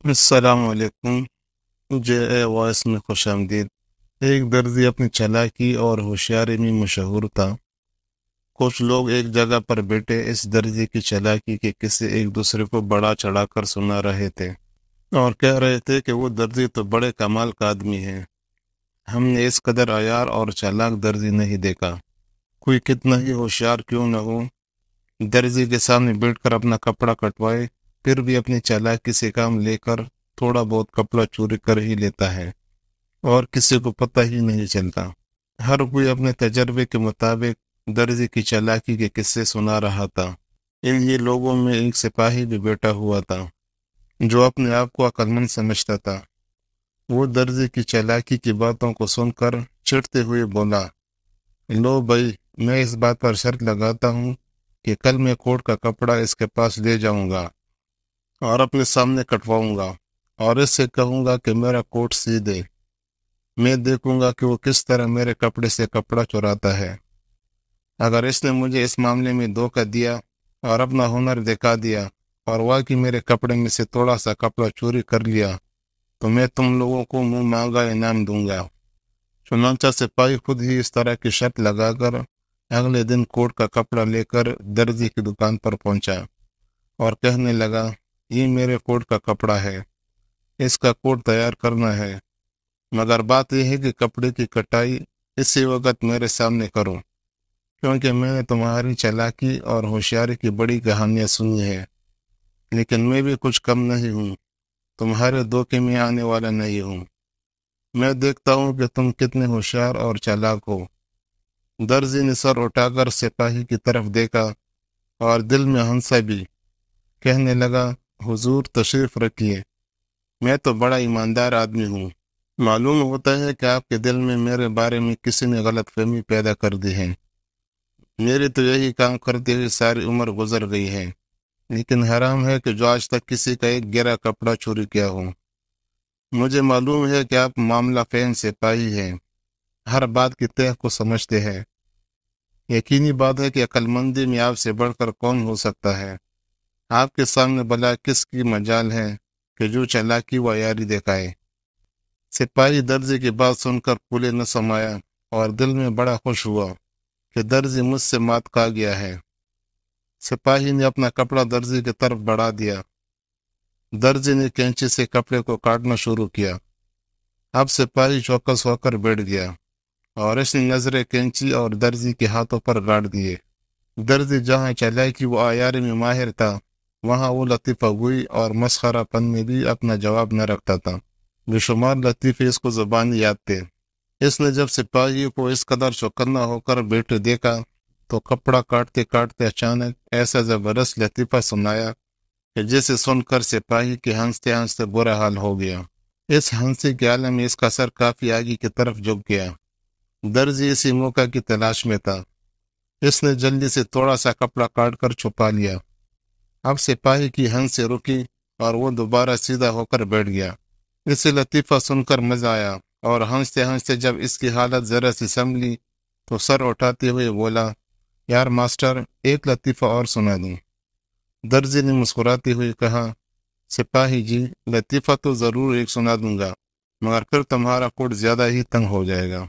السلام علیکم جے اے وائس میں خوش آمدید۔ ایک درزی اپنی چالاکی اور ہوشیاری میں مشہور تھا۔ کچھ لوگ ایک جگہ پر بیٹھے اس درزی کی چالاکی کے قصے ایک دوسرے کو بڑا چڑھا کر سنا رہے تھے اور کہہ رہے تھے کہ وہ درزی تو بڑے کمال کا آدمی ہے، ہم نے اس قدر عیار اور چالاک درزی نہیں دیکھا۔ کوئی کتنا ہی ہوشیار کیوں نہ ہو، درزی کے سامنے بیٹھ کر اپنا کپڑا کٹوائے پھر بھی اپنی چالاکی سے کام لے کر تھوڑا بہت کپڑا چوری کر ہی لیتا ہے اور کسی کو پتہ ہی نہیں چلتا۔ ہر کوئی اپنے تجربے کے مطابق درزی کی چالاکی کے قصے سنا رہا تھا۔ ان ہی لوگوں میں ایک سپاہی بھی بیٹھا ہوا تھا جو اپنے آپ کو عقل مند سمجھتا تھا۔ وہ درزی کی چالاکی کی باتوں کو سن کر چڑھتے ہوئے بولا، لو بھائی، میں اس بات پر شرط لگاتا ہوں کہ کل میں کوٹ کا کپڑا اس کے پاس لے جاؤں گا اور اپنے سامنے کٹواؤں گا اور اس سے کہوں گا کہ میرا کوٹ سی دے۔ میں دیکھوں گا کہ وہ کس طرح میرے کپڑے سے کپڑا چراتا ہے۔ اگر اس نے مجھے اس معاملے میں دھوکہ دیا اور اپنا ہنر دکھا دیا اور واقعی میرے کپڑے میں سے تھوڑا سا کپڑا چوری کر لیا تو میں تم لوگوں کو منہ مانگا انعام دوں گا۔ چنانچہ سپاہی خود ہی اس طرح کی شرط لگا کر اگلے دن کوٹ کا کپڑا لے کر درزی کی دکان پر پہنچا اور کہنے لگا، یہ میرے کوٹ کا کپڑا ہے، اس کا کوٹ تیار کرنا ہے، مگر بات یہ ہے کہ کپڑے کی کٹائی اسی وقت میرے سامنے کرو، کیونکہ میں نے تمہاری چالاکی اور ہوشیاری کی بڑی کہانیاں سنی ہے، لیکن میں بھی کچھ کم نہیں ہوں، تمہارے دھوکے میں آنے والا نہیں ہوں۔ میں دیکھتا ہوں کہ تم کتنے ہوشیار اور چالاک ہو۔ درزی نے سر اٹھا کر سپاہی کی طرف دیکھا اور دل میں ہنسا بھی، کہنے لگا، حضور تشریف رکھیے، میں تو بڑا ایماندار آدمی ہوں۔ معلوم ہوتا ہے کہ آپ کے دل میں میرے بارے میں کسی نے غلط فہمی پیدا کر دی ہے۔ میری تو یہی کام کرتے ہوئے ساری عمر گزر گئی ہے، لیکن حرام ہے کہ جو آج تک کسی کا ایک گرا کپڑا چوری کیا ہو۔ مجھے معلوم ہے کہ آپ معاملہ فہم سپاہی ہیں، ہر بات کی تہ کو سمجھتے ہیں۔ یقینی بات ہے کہ عقل مندی میں آپ سے بڑھ کر کون ہو سکتا ہے۔ آپ کے سامنے بلا کس کی مجال ہے کہ جو چالاکی و عیاری دکھائے۔ سپاہی درزی کی بات سن کر پھولے نہ سمایا اور دل میں بڑا خوش ہوا کہ درزی مجھ سے مات کھا گیا ہے۔ سپاہی نے اپنا کپڑا درزی کی طرف بڑھا دیا۔ درزی نے کینچی سے کپڑے کو کاٹنا شروع کیا۔ اب سپاہی چوکس ہو کر بیٹھ گیا اور اس نے نظریں کینچی اور درزی کے ہاتھوں پر گاڑ دیے۔ درزی جہاں چالاکی و عیاری میں ماہر تھا، وہاں وہ لطیفہ گوئی اور مسخرہ پن میں بھی اپنا جواب نہ رکھتا تھا۔ بے شمار لطیفے اس کو زبانی یاد تھے۔ اس نے جب سپاہی کو اس قدر چوکنا ہو کر بیٹھے دیکھا تو کپڑا کاٹتے کاٹتے اچانک ایسا زبردست لطیفہ سنایا کہ جسے سن کر سپاہی کے ہنستے ہنستے برا حال ہو گیا۔ اس ہنسی کے عالم میں اس کا سر کافی آگے کی طرف جھک گیا۔ درزی اسی موقع کی تلاش میں تھا۔ اس نے جلدی سے تھوڑا سا کپڑا کاٹ کر چھپا لیا۔ اب سپاہی کی ہنسی رکی اور وہ دوبارہ سیدھا ہو کر بیٹھ گیا۔ اسے لطیفہ سن کر مزہ آیا اور ہنستے ہنستے جب اس کی حالت ذرا سی سنبھلی تو سر اٹھاتے ہوئے بولا، یار ماسٹر، ایک لطیفہ اور سنا دوں؟ درزی نے مسکراتے ہوئے کہا، سپاہی جی، لطیفہ تو ضرور ایک سنا دوں گا، مگر پھر تمہارا کوٹ زیادہ ہی تنگ ہو جائے گا۔